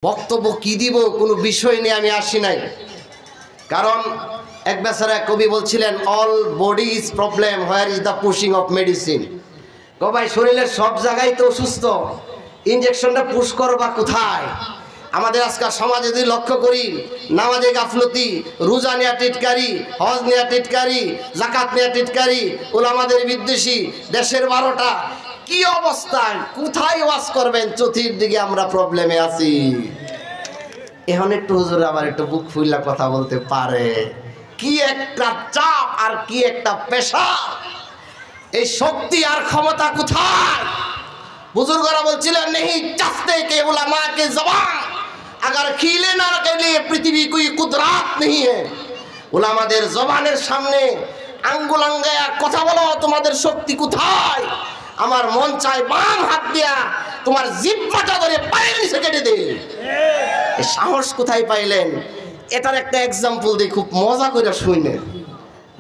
বক্তব্য কি দিব কোনো বিষয় নিয়ে আমি আসি নাই, কারণ এক বেচারা কবি বলছিলেন all body is problem where is the pushing of medicine. ভাই শরীরের সব জায়গায় তো অসুস্থ, ইনজেকশনটা পুশ করবা কোথায়? আমাদের আজকাল সমাজে যদি লক্ষ্য করি, নামাজে গাফলতি, রোজা নেয়া টিটকারি, হজ নেয়া টিটকারি, জাকাত নেয়া টিটকারি, উলামাদের বিদ্বেষী, দেশের 12টা, কি অবস্থা, কোথায় ওয়াজ করবেন? চতুর্দিকে আমরা প্রবলেমে আছি। এখন একটু হুজুর আবার একটু বুক ফুল্লা কথা বলতে পারে, কি একটা চাপ আর কি একটা প্রেশার, এই শক্তি আর ক্ষমতা কোথায়? বুজুর্গরা বলছিলেন নেহি চাহতে কে উলামা কে জবান अगर खिले ना के लिए पृथ्वी कोई कुदरत नहीं है। উলামাদের জবানের সামনে আঙ্গুল আঙ্গায়া কথা বলো, তোমাদের শক্তি কোথায়? আমার মন চায় বাম হাত দিয়া তোমার জিহ্বাটা ধরে পায়ের নিচে কেটে দে। এই সাহস কোথায় পাইলেন? এটার একটা এক্সাম্পল দিই, খুব মজা করে শুনেন।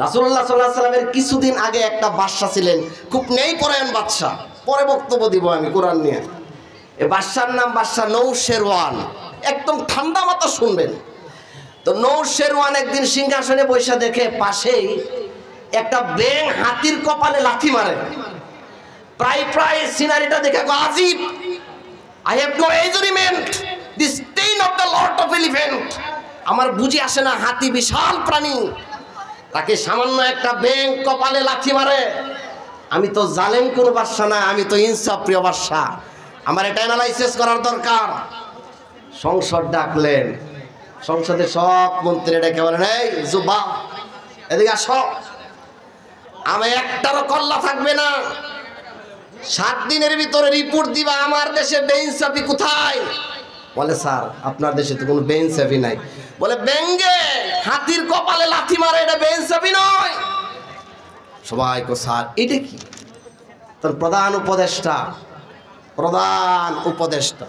রাসূলুল্লাহ সাল্লাল্লাহু আলাইহি ওয়াসাল্লামের কিছুদিন আগে একটা বাদশা ছিলেন, খুব নেই পরায়ণ বাদশা। পরে বক্তব্য দিব আমি কোরআন নিয়ে। এই বাদশার নাম বাদশা নৌশেরওয়ান। একদম ঠান্ডা মাথা শুনবেন। তো নৌশেরওয়ান একদিন সিংহাসনে বসে দেখে পাশেই একটা ব্যাঙ হাতির কপালে লাথি মারে। প্রায় সিনারিটা দেখে আজিব, I have no agreement this tale of the lord of elephant. আমার বুঝি আসে না, হাতি বিশাল প্রাণী, তাকে সামান্য একটা ব্যাঙ কপালে লাথি মারে। আমি তো জালেম কোন বাদশা না, আমি তো ইনসাফ প্রিয় বাদশা, আমার এটা অ্যানালাইসিস করার দরকার। সংসদ ডাকলেন, সংসদে সব মন্ত্রী ডেকে বলেন, এই জুবা এদিকে আসো, আমি একটারও কল্লা থাকবে না, 7 দিনের ভিতরে রিপোর্ট দিবা আমার দেশে বেইনসাফি কোথায়। বলে স্যার আপনার দেশে তো কোনো বেইনসাফি নাই। বলে বেঙ্গে হাতির কপালে লাথি মারে, এটা বেইনসাফি নয়। সবাই কো স্যার এটা কি? তোর প্রধান উপদেষ্টা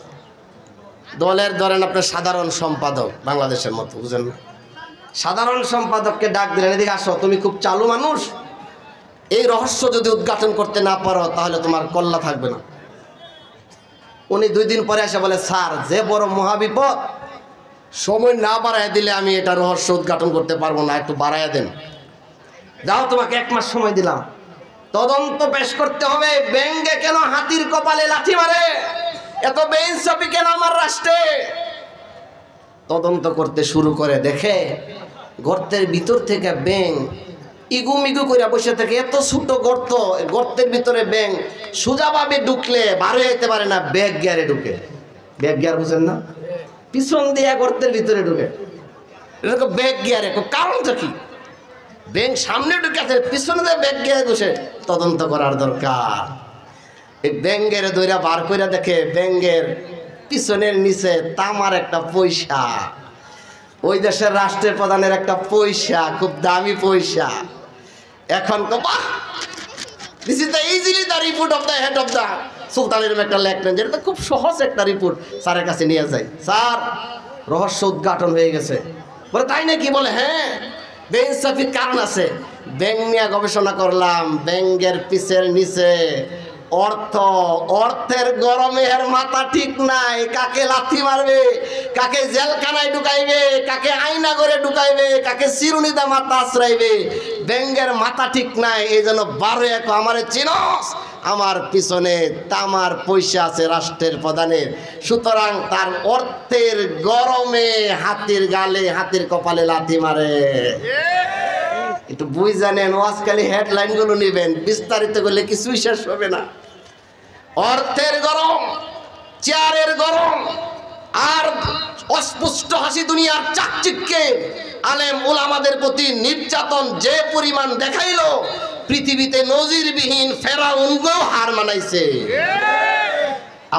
দলের ধরেন আপনার সাধারণ সম্পাদক, বাংলাদেশের মতো বুঝেন না, সাধারণ সম্পাদককে ডাক দিলেন, এদিকে আসো, তুমি খুব চালু মানুষ, এই রহস্য যদি উদ্ঘাটন করতে না পারো তাহলে তোমার কল্লা থাকবে না। উনি 2 দিন পরে এসে বলে, স্যার যে বড় মহাবিপদ, সময় না বাড়ায় দিলে আমি এটা রহস্য উদ্ঘাটন করতে পারবো না, একটু বাড়াইয়া দেন। যাও তোমাকে 1 মাস সময় দিলাম, তদন্ত পেশ করতে হবে, ব্যাঙে কেন হাতির কপালে লাথি মারে, এত বেইনসাফি কেন আমার রাষ্ট্রে। তদন্ত করতে শুরু করে, দেখে গর্তের ভিতর থেকে ব্যাঙ ইগুমিগু করে বসে থেকে, এত ছোট গর্ত, গর্তের ভিতরে ব্যাঙ সোজাভাবে ঢুকলে বার হইতে পারে না, ব্যাক গিয়ারে ঢুকে। ব্যাক গিয়ার বুঝেন না, পিছন দিয়ে গর্তের ভিতরে ঢুকে, এটা ব্যাক গিয়ারে। কারণটা কি? ব্যাঙ সামনে ঢুকে আছে, পিছনে দিয়ে ব্যাক গিয়ারে বসে। তদন্ত করার দরকার। এই ব্যাঙের দইরা বার করে দেখে ব্যাঙের পিছনের নিচে তামার একটা পয়সা, ওই দেশের রাষ্ট্রের প্রধানের একটা পয়সা, খুব দামি পয়সা। এখন this is the easily the report of the head of the সুলতানের একটা লেখলেন, যেটা খুব সহজ একটা রিপোর্ট, স্যারের কাছে নিয়ে যায়। স্যার রহস্য উদ্ঘাটন হয়ে গেছে। বলে তাই নাকি? বলে হ্যাঁ, বেইনসাফির কারণ আছে। ব্যাঙ নিয়ে গবেষণা করলাম, ব্যাঙের পিছের নিচে অর্থের গরমে এর মাথা ঠিক নাই, কাকে লাথি মারবে, কাকে জেলখানায় ঢুকাইবে, কাকে আয়না করে ঢুকাইবে, কাকে চিরুনিদা মাথা আশ্রাইবে, ব্যাঙের মাথা ঠিক নাই। এই জন্য 12 আমারে চিনস, আমার পিছনে তামার পয়সা আছে রাষ্ট্রের প্রধানের, সুতরাং তার অর্থের গরমে হাতির গালে, হাতির কপালে লাথি মারে। একটু বুঝ জানেন, আজকাল হেডলাইন গুলো নেবেন, বিস্তারিত করলে কিছুই শেষ হবে না। অর্থের গরম, চেয়ারের গরম, আর অস্পষ্ট হাসি দুনিয়ার চাকচিক্যে আলেম উলামাদের প্রতি নির্যাতন যে পরিমাণ দেখাইলো, পৃথিবীতে নজিরবিহীন ফেরাউনকেও হার মানাইছে।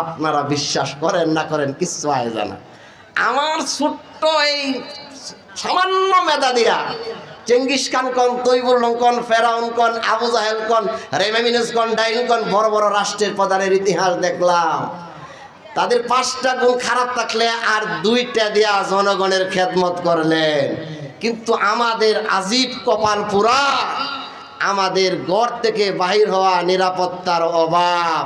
আপনারা বিশ্বাস করেন না করেন কিচ্ছু আয় জানা। আমার ছোট্ট এই সামান্য মেধা দিয়া চেঙ্গিস খান কন, তৈবুর কন, ফেরাউন কন, আবু জাহেল কন, রেমেমিনুস কন, ডাইন কন, বড় বড় রাষ্ট্রের প্রধানের ইতিহাস দেখলাম। তাদের 5টা গুণ খারাপ থাকলে আর 2টা দিয়া জনগণের খেদমত করলেন। কিন্তু আমাদের আজীব কপাল পুরা, আমাদের ঘর থেকে বাহির হওয়া নিরাপত্তার অভাব।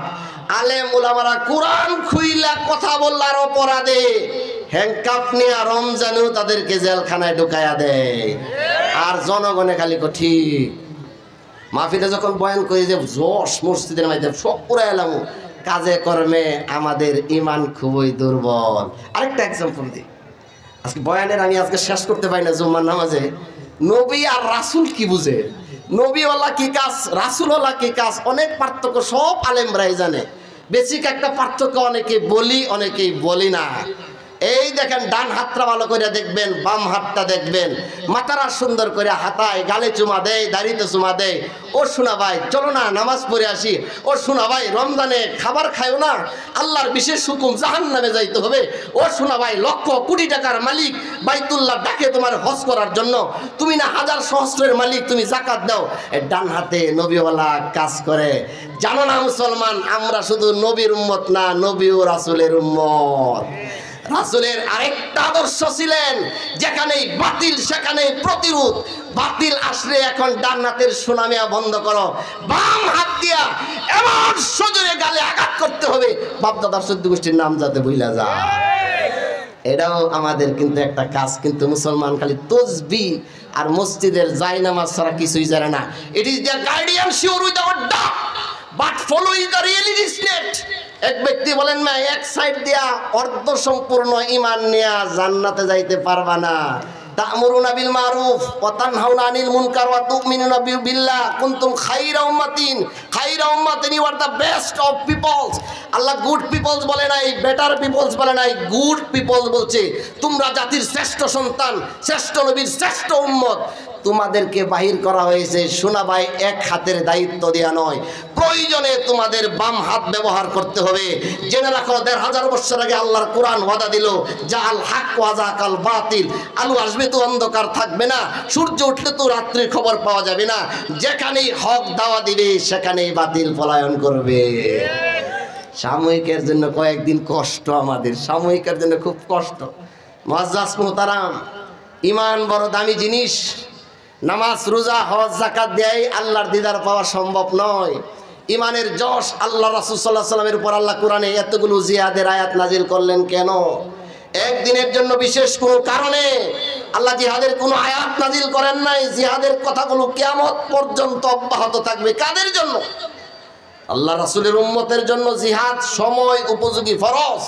আলেম উলামারা কোরআন খুইলা কথা বলার অপরাধে হ্যান্ডকাপ নিয়ে রমজানেও তাদেরকে জেলখানায় ঢুকাইয়া দেয়। আর জনগণে খালি ঠিক মাহফিলে যখন বয়ান করে যে জশ মসজিদের মধ্যে সব পুরা এলাম, কাজে কর্মে আমাদের ইমান খুবই দুর্বল। আরেকটা এক্সাম্পল দিই, আজকে বয়ানের আমি আজকে শেষ করতে পারি না জুম্মার নামাজে। নবী আর রাসূল কি বুঝে, নবীওয়ালা কি কাজ, রাসূলওয়ালা কি কাজ, অনেক পার্থক্য সব আলেমরাই জানে। বেসিক একটা পার্থক্য অনেকে বলি অনেকেই বলি না। এই দেখেন, ডান হাতটা ভালো করে দেখবেন, বাম হাতটা দেখবেন, মাথারা সুন্দর করে হাতায়, গালে চুমা দেয়, দাড়িতে চুমা দেয়। ও শোনা ভাই চলো না নামাজ পড়ে আসি, ও শোনা ভাই রমজানে খাবার খায়ও না, আল্লাহর বিশেষ হুকুম জাহান্নামে যাইতে হবে, ও শোনা ভাই লক্ষ কোটি টাকার মালিক বাইতুল্লাহ ডাকে তোমার হজ করার জন্য, তুমি না হাজার সহস্রের মালিক, তুমি জাকাত দাও। ডান হাতে নবীওয়ালা কাজ করে। জানো না মুসলমান, আমরা শুধু নবীর উম্মত না, নবী ও রাসূলের উম্মত। রাসূলের আরেকটা আদর্শ ছিলেন, যেখানেই বাতিল সেখানেই প্রতিরোধ। বাতিল আসলে এখন ডান হাতের সুনামিয়া বন্ধ করো, বাম হাত দিয়া এমন সজোরে গালে আঘাত করতে হবে বাপদাদার চোদ্দ গোষ্ঠীর নাম যাতে ভুলা যায়। এটাও আমাদের কিন্তু একটা কাজ। কিন্তু মুসলমান খালি তসবিহ আর মসজিদের জায়নামাজ ছাড়া কিছুই জানে না। It is the guardian sure without doubt but following the reality state. এক ব্যক্তি বলেন না, এক সাইড দিয়া অর্ধ সম্পূর্ণ ঈমান নিয়া জান্নাতে যাইতে পারবা না। তা'মুরুনা বিল মারুফ ওয়া তানহাউনা আনিল মুনকার ওয়া তু'মিনুনা বিল্লাহ কুনতুম খায়রা উম্মাতিন। খায়রা উম্মাতিন, you are the best of peoples. আল্লাহ গুড পিপলস বলে নাই, বেটার পিপলস বলে নাই, গুড পিপলস বলছে। তোমরা জাতির শ্রেষ্ঠ সন্তান, শ্রেষ্ঠ নবীর শ্রেষ্ঠ উম্মত। তোমাদেরকে বাহির করা হয়েছে শোনা ভাই এক হাতের দায়িত্ব দেয়া নয়, প্রয়োজনে তোমাদের বাম হাত ব্যবহার করতে হবে। জেনে রাখো ১৫০০ বছর আগে আল্লাহর কোরআন ওয়াদা দিল, জাল হক ওয়া যাকাল বাতিল। আলো আসবে তো অন্ধকার থাকবে না, সূর্য উঠলে তো রাত্রির খবর পাওয়া যাবে না। যেখানেই হক দাওয়া দিবে সেখানেই বাতিল পলায়ন করবে। সাময়িকের জন্য কয়েকদিন কষ্ট, আমাদের সাময়িকের জন্য খুব কষ্ট। মুআজ্জাজ মুহতারাম, ঈমান বড় দামি জিনিস। নামাজ রোজা হজ যাকাত দেয় আল্লাহর দিদার পাওয়া সম্ভব নয়। ঈমানের যশ আল্লাহ রাসূল সাল্লাল্লাহু আলাইহি ওয়াসাল্লামের উপর আল্লাহ কোরআনে এতগুলো জিহাদের আয়াত নাজিল করলেন কেন? একদিনের জন্য বিশেষ কোনো কারণে আল্লাহ জিহাদের কোনো আয়াত নাজিল করেন নাই। জিহাদের কথাগুলো কিয়ামত পর্যন্ত অব্যাহত থাকবে। কাদের জন্য? আল্লাহ রাসূলের উম্মতের জন্য জিহাদ সময় উপযোগী ফরজ।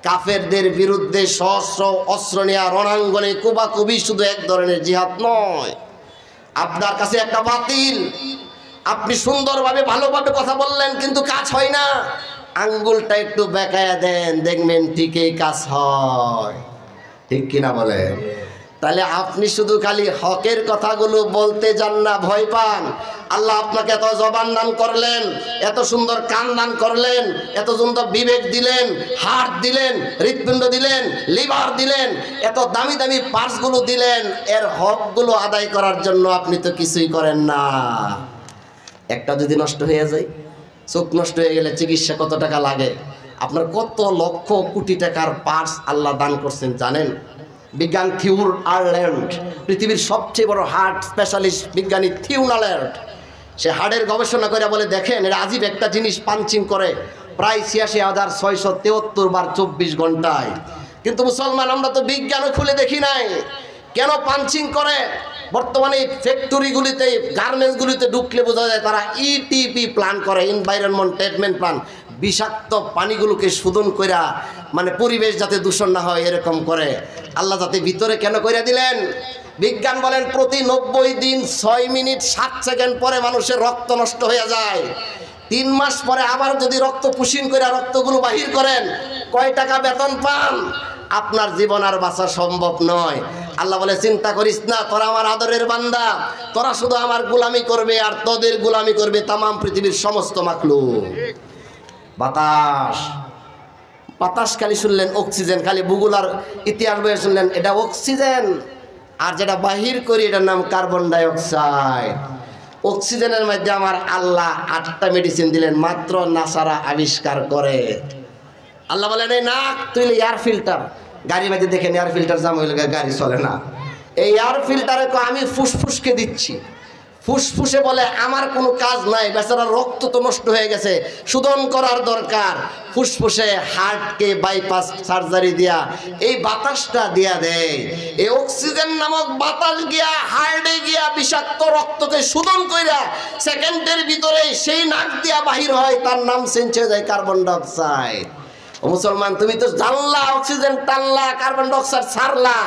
কাফেরদের বিরুদ্ধে সহস্র অস্ত্র নেওয়া রণাঙ্গনে কুবাকুবি শুধু এক ধরনের জিহাদ নয়। আপনার কাছে একটা বাতিল, আপনি সুন্দরভাবে ভালোভাবে কথা বললেন কিন্তু কাজ হয় না, আঙ্গুলটা একটু বেঁকায়া দেন, দেখবেন ঠিকই কাজ হয়। ঠিক কিনা বলেন? তাহলে আপনি শুধু খালি হকের কথাগুলো বলতে যান না, ভয় পান। আল্লাহ আপনাকে এত জবান দান করলেন, এত সুন্দর কান দান করলেন, এত সুন্দর বিবেক দিলেন, হার্ট দিলেন, হৃৎপিণ্ড দিলেন, লিভার দিলেন, এত দামি দামি পার্টসগুলো দিলেন। এর হকগুলো আদায় করার জন্য আপনি তো কিছুই করেন না। একটা যদি নষ্ট হয়ে যায়, চোখ নষ্ট হয়ে গেলে চিকিৎসা কত টাকা লাগে? আপনার কত লক্ষ কোটি টাকার পার্টস আল্লাহ দান করছেন জানেন? বিজ্ঞান থিওর আয়ারল্যান্ড, পৃথিবীর সবচেয়ে বড় হার্ট স্পেশালিস্ট বিজ্ঞানী থিওনাল্যান্ড, সে হার্টের গবেষণা করে বলে দেখেন এটা আজীব একটা জিনিস, পাঞ্চিং করে প্রায় ৮৬,৬৭৩ বার ২৪ ঘন্টায়। কিন্তু মুসলমান আমরা তো বিজ্ঞানও খুলে দেখি নাই, কেন পাঞ্চিং করে? বর্তমানে ফ্যাক্টরিগুলিতে, গার্মেন্টসগুলিতে ঢুকলে বোঝা যায় তারা ইটিপি প্ল্যান করে, এনভায়রনমেন্ট ট্রিটমেন্ট প্ল্যান। বিষাক্ত পানিগুলোকে শোধন কইরা, মানে পরিবেশ যাতে দূষণ না হয় এরকম করে। আল্লাহ যাতে ভিতরে কেন কইরা দিলেন? বিজ্ঞান বলেন প্রতি ৯০ দিন ৬ মিনিট ৭ সেকেন্ড পরে মানুষের রক্ত নষ্ট হয়ে যায়। ৩ মাস পরে আবার যদি রক্ত পুশিং করে রক্তগুলো বাহির করেন, কয় টাকা বেতন পান? আপনার জীবন আর বাঁচা সম্ভব নয়। আল্লাহ বলে চিন্তা করিস না, তোরা আমার আদরের বান্দা, তোরা শুধু আমার গোলামি করবে আর তোদের গোলামি করবে তাম পৃথিবীর সমস্ত মাখলুক। বাতাস, বাতাস খালি শুনলেন অক্সিজেন, খালি ভূগোলার ইতিহাস বইয়ে শুনলেন এটা অক্সিজেন, আর যেটা বাহির করি এটার নাম কার্বন ডাই অক্সাইড। অক্সিজেনের মধ্যে আমার আল্লাহ ৮টা মেডিসিন দিলেন, মাত্র নাসারা আবিষ্কার করে। আল্লাহ বলেন এই নাক তুই এয়ার ফিল্টার, গাড়ির মধ্যে দেখেন এয়ার ফিল্টার জাম হইলে গাড়ি চলে না। এই এয়ার ফিল্টারে আমি ফুসফুসকে দিচ্ছি, ফুসফুসে বলে আমার কোনো কাজ নাই, বেচারা রক্ত তো নষ্ট হয়ে গেছে, শোধন করার দরকার। ফুসফুসে হার্টকে বাইপাস সার্জারি দিয়া এই বাতাসটা দিয়া দেয়, এই অক্সিজেন নামক বাতাস গিয়া হার্টে গিয়া বিষাক্ত রক্তকে শোধন কইরা সেকেন্ডের ভিতরে সেই নাক দিয়া বাহির হয়, তার নাম চেঞ্জ হয়ে যায় কার্বন ডাইঅক্সাইড। ও মুসলমান, তুমি তো জানলা অক্সিজেন টানলা, কার্বন ডাইঅক্সাইড ছাড়লা,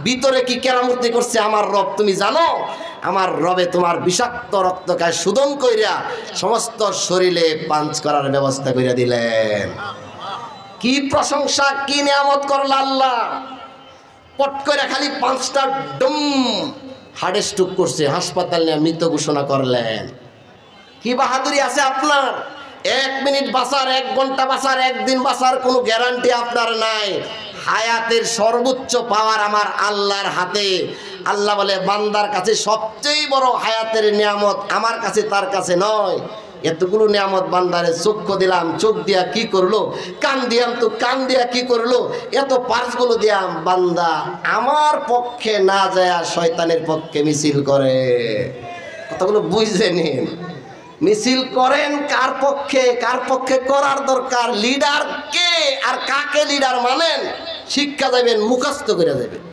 ভিতরে কি কেরামতি করছে আমার রব তুমি জানো? আমার রবে তোমার বিষাক্ত রক্তকে শোধন কইরা সমস্ত শরীরে পাঞ্চ করার ব্যবস্থা কইরা দিলেন। কি প্রশংসা, কি নিয়ামত করল আল্লাহ। পট করে খালি 5টা ডুম হার্ট স্ট্রোক করছে, হাসপাতাল নিয়ে মৃত ঘোষণা করলেন। কি বাহাদুরি আছে আপনার? 1 মিনিট বাঁচার, 1 ঘন্টা বাঁচার, 1 দিন বাঁচার কোনো গ্যারান্টি আপনার নাই। হায়াতের সর্বোচ্চ পাওয়ার আমার আল্লাহর হাতে। আল্লাহ বলে বান্দার কাছে সবচেয়ে বড় হায়াতের নিয়ামত আমার কাছে, তার কাছে নয়। এতগুলো নিয়ামত বান্দারে চক্ষু দিলাম, চোখ দিয়া কি করলো, কান দিয়াম তো কান দিয়া কি করলো, এত পার্টসগুলো দিয়াম, বান্দা আমার পক্ষে না যায় শয়তানের পক্ষে মিছিল করে। কতগুলো বুঝে নিন, মিছিল করেন কার পক্ষে, কার পক্ষে করার দরকার, লিডার কে আর কাকে লিডার মানেন শিক্ষা যাবেন, মুখস্থ করে যাবেন।